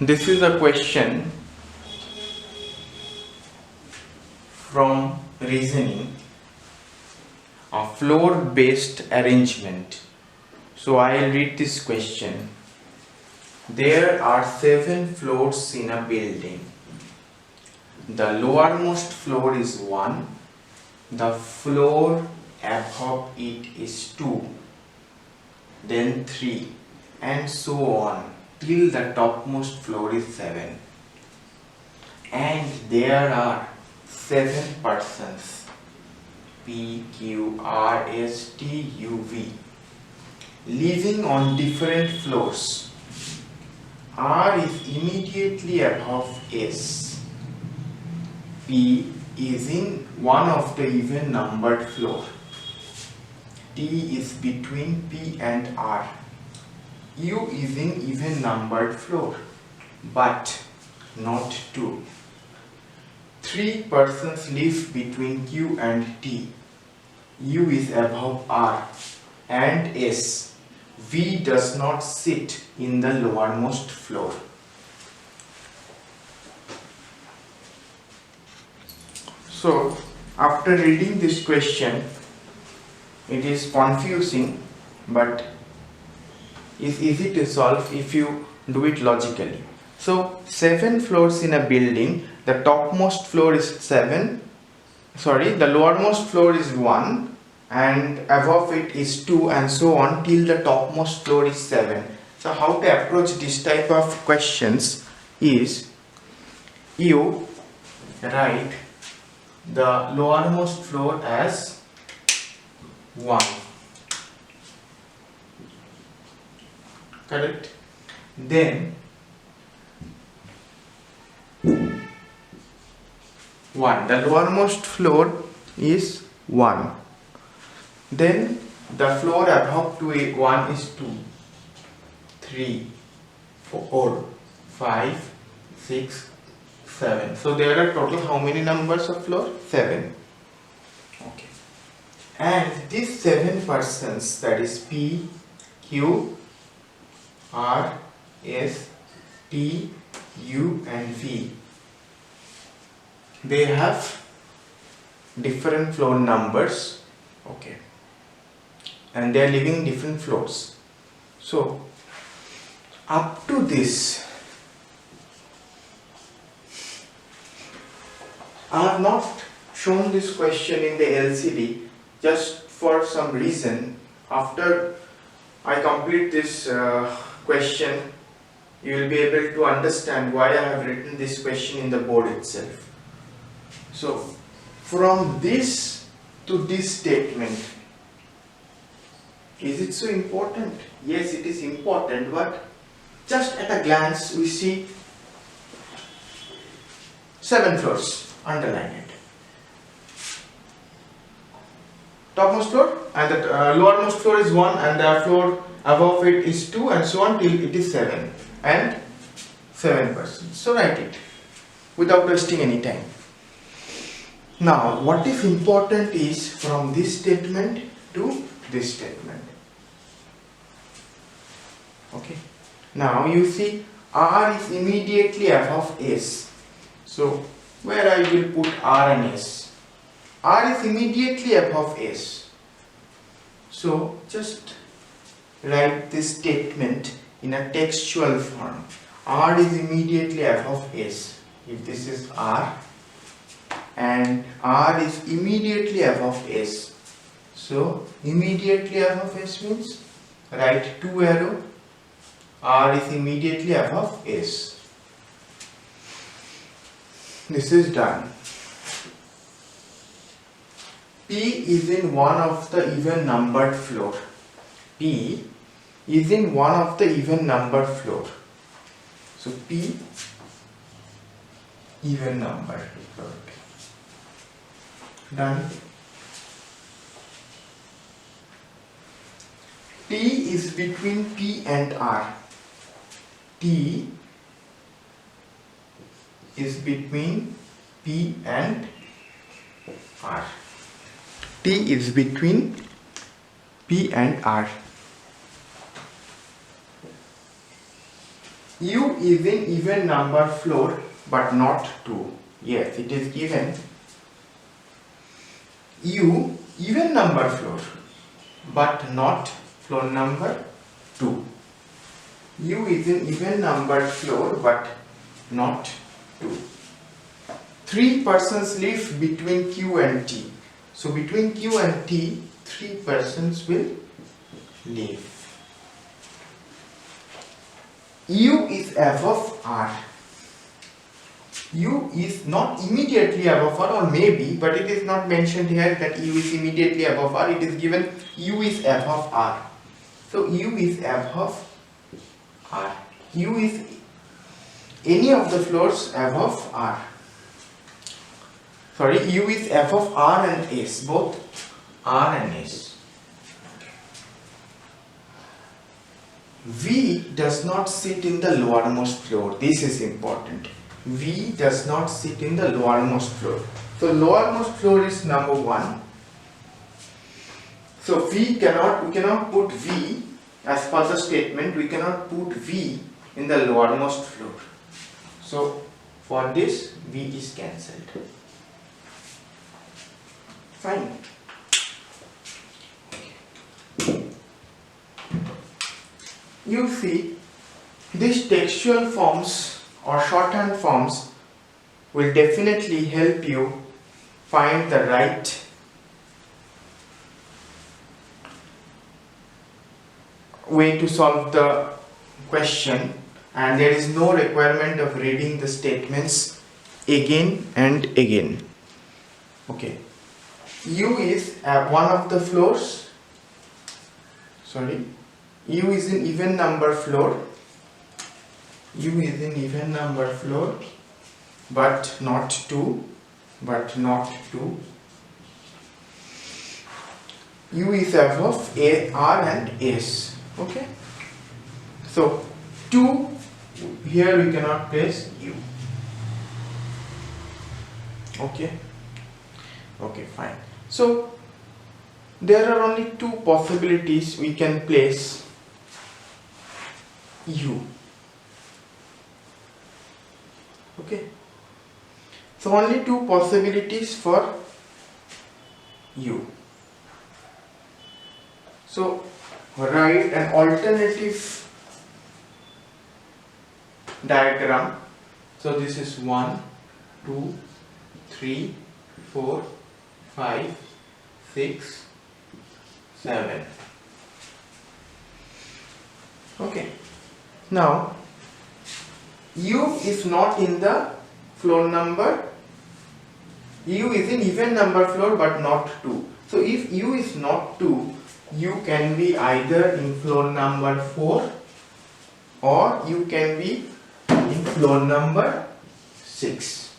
This is a question from reasoning, a floor based arrangement. So I'll read this question. There are 7 floors in a building. The lowermost floor is 1, the floor above it is 2, then 3, and so on till the topmost floor is 7. And there are 7 persons, P, Q, R, S, T, U, V, living on different floors. R is immediately above S. P is in one of the even numbered floor. T is between P and R. U is in even numbered floor, but not 2. 3 persons live between Q and T. U is above R and S. V does not sit in the lowermost floor. So, after reading this question, it is confusing, but is easy to solve if you do it logically. So 7 floors in a building, the topmost floor is the lowermost floor is 1 and above it is 2 and so on till the topmost floor is 7. So how to approach this type of questions is you write the lowermost floor as 1. Correct? Then 1. The lowermost floor is 1. Then the floor above to 1 is 2, 3, 4, 5, 6, 7. So there are total how many numbers of floor? 7. Okay. And these 7 persons, that is P, Q, R, S, T, U and V, they have different floor numbers, okay, and they are living in different floors. So up to this, I have not shown this question in the LCD just for some reason. After I complete this question, you will be able to understand why I have written this question in the board itself. So from this to this statement, is it so important? Yes, it is important, but just at a glance we see 7 floors, underline it. Topmost floor and the lowermost floor is 1 and the floor above it is 2 and so on till it is 7 and 7 persons. So write it without wasting any time. Now what is important is from this statement to this statement. Okay. Now you see R is immediately above S. So where I will put R and S? R is immediately above S. So just write this statement in a textual form. R is immediately above S. If this is R and R is immediately above S. So immediately above S means write 2 arrow. R is immediately above S. This is done. P is in one of the even numbered floor. P is in one of the even numbered floor. So P even numbered floor. Done. T is between P and R. T is between P and R. T is between P and R. U is in even number floor but not 2. Yes, it is given U even number floor but not floor number 2. U is in even number floor but not 2. 3 persons live between Q and T. So between Q and T, 3 persons will live. U is above R. U is not immediately above R, or maybe, but it is not mentioned here that U is immediately above R. It is given U is above R. So U is above R. U is any of the floors above R. Sorry, U is above R and S, both R and S. V does not sit in the lowermost floor. This is important. V does not sit in the lowermost floor. So lowermost floor is number 1. So we cannot put V as per the statement. We cannot put V in the lowermost floor. So for this, V is cancelled. Fine. You see, these textual forms or shorthand forms will definitely help you find the right way to solve the question, and there is no requirement of reading the statements again and again. Okay. U is one of the floors. U is in even number floor. U is in even number floor, but not 2. U is above R and S. Okay. So 2 here we cannot place U. Okay. Okay, fine. So there are only 2 possibilities we can place U. Okay. So only 2 possibilities for U. So write an alternative diagram. So this is 1, 2, 3, 4, 5, 6, 7. Okay. Now U is not in the floor number. U is in even number floor but not 2. So if U is not 2, U can be either in floor number 4 or U can be in floor number 6.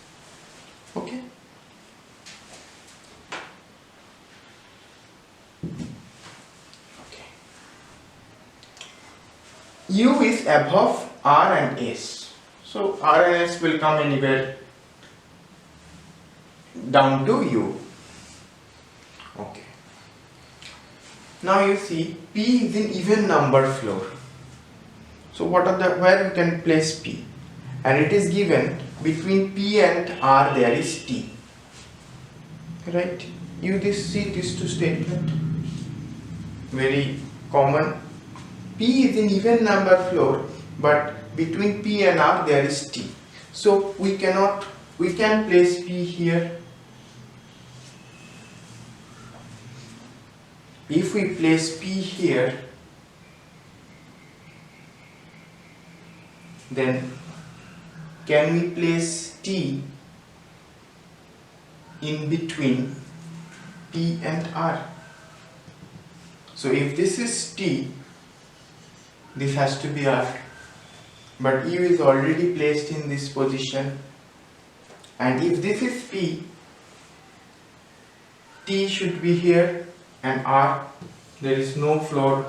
Okay. U is above R and S. So R and S will come anywhere down to U. Okay. Now you see P is in even number floor. So where we can place P? And it is given between P and R there is T. Right? You see these 2 statements. Very common. P is in even number floor, but between P and R there is T. So we can place P here. If we place P here, then can we place T in between P and R? So if this is T, this has to be R, but U is already placed in this position, and if this is P, T should be here, and R, there is no floor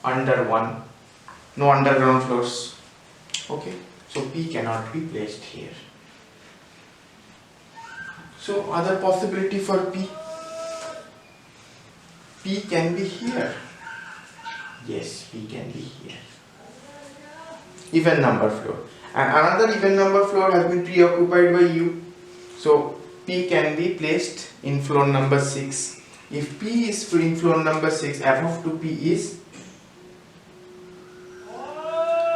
under 1, no underground floors. Okay, so P cannot be placed here. So other possibility for P can be here. Yes, P can be here. even number floor, and another even number floor has been preoccupied by U. So P can be placed in floor number 6. If P is in floor number 6, above to P is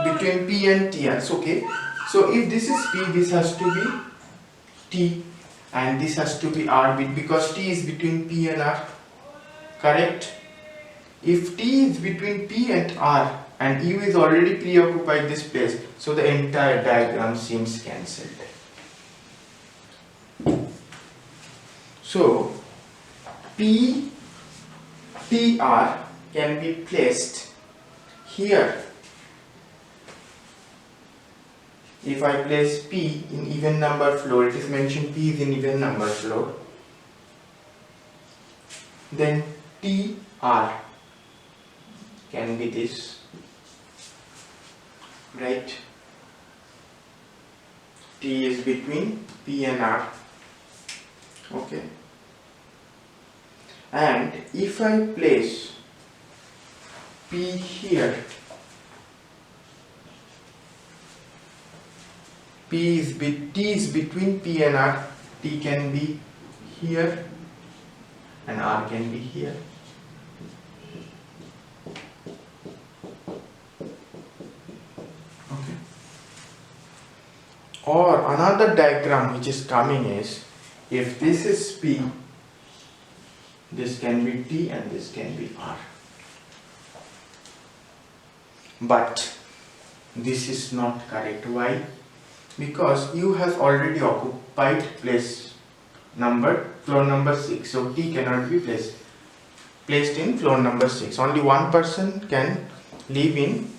between P and T. It's okay. So if this is P, this has to be T, and this has to be R because T is between P and R. Correct? If T is between P and R and U is already preoccupied this place, so the entire diagram seems cancelled. So P, T, R can be placed here. If I place P in even number floor, it is mentioned P is in even number floor, then T, R can be this, right? T is between P and R, okay? And if I place P here, T is between P and R, T can be here and R can be here. Okay. Or another diagram which is coming is, if this is P, this can be T and this can be R. But this is not correct. Why? Because U has already occupied floor number 6. So T cannot be placed in floor number 6. Only one person can live in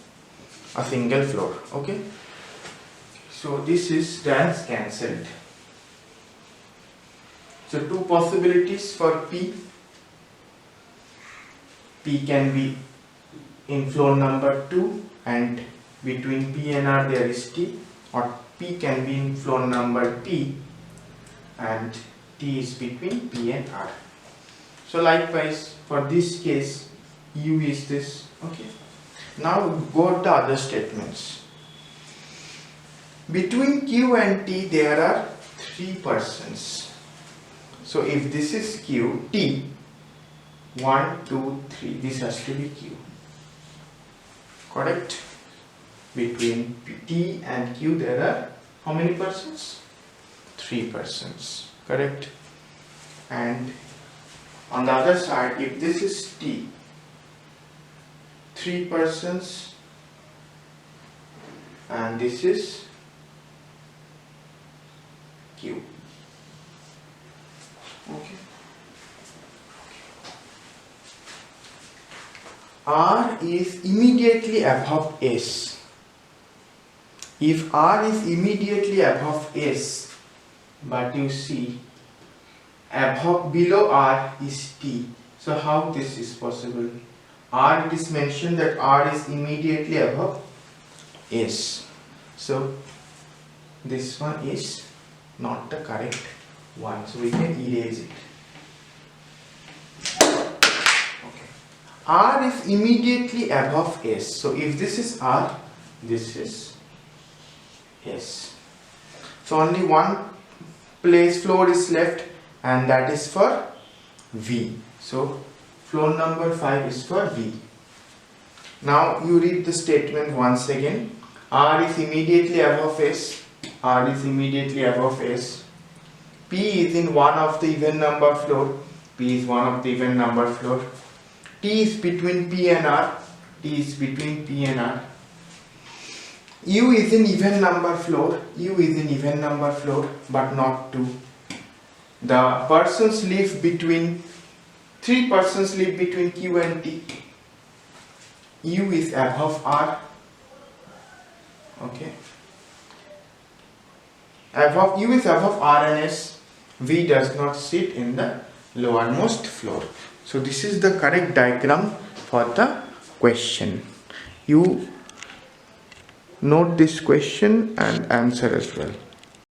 a single floor. Okay. So this is thus cancelled. So two possibilities for P. P can be in floor number 2 and between P and R there is T, or P can be in floor number P and T is between P and R. So likewise for this case U is this. Okay. Now go to other statements. Between Q and T there are 3 persons. So if this is Q, T, 1, 2, 3, this has to be Q. Correct? Between T and Q there are how many persons? 3 persons. Correct? And on the other side, if this is T, 3 persons, and this is Q. Okay. R is immediately above S. If R is immediately above S, but you see below R is T. So how this is possible? R, it is mentioned that R is immediately above S. So this one is not the correct one. So we can erase it. Okay. R is immediately above S. So if this is R, this is S. So only one floor is left, and that is for V. So floor number 5 is for V. Now you read the statement once again. R is immediately above S. R is immediately above S. P is in one of the even number floor. P is one of the even number floor. T is between P and R. T is between P and R. U is in even number floor. U is in even number floor, but not 2. The persons live between 3 persons live between Q and T. U is above R. Okay. U is above R and S. V does not sit in the lowermost floor. So this is the correct diagram for the question. You note this question and answer as well.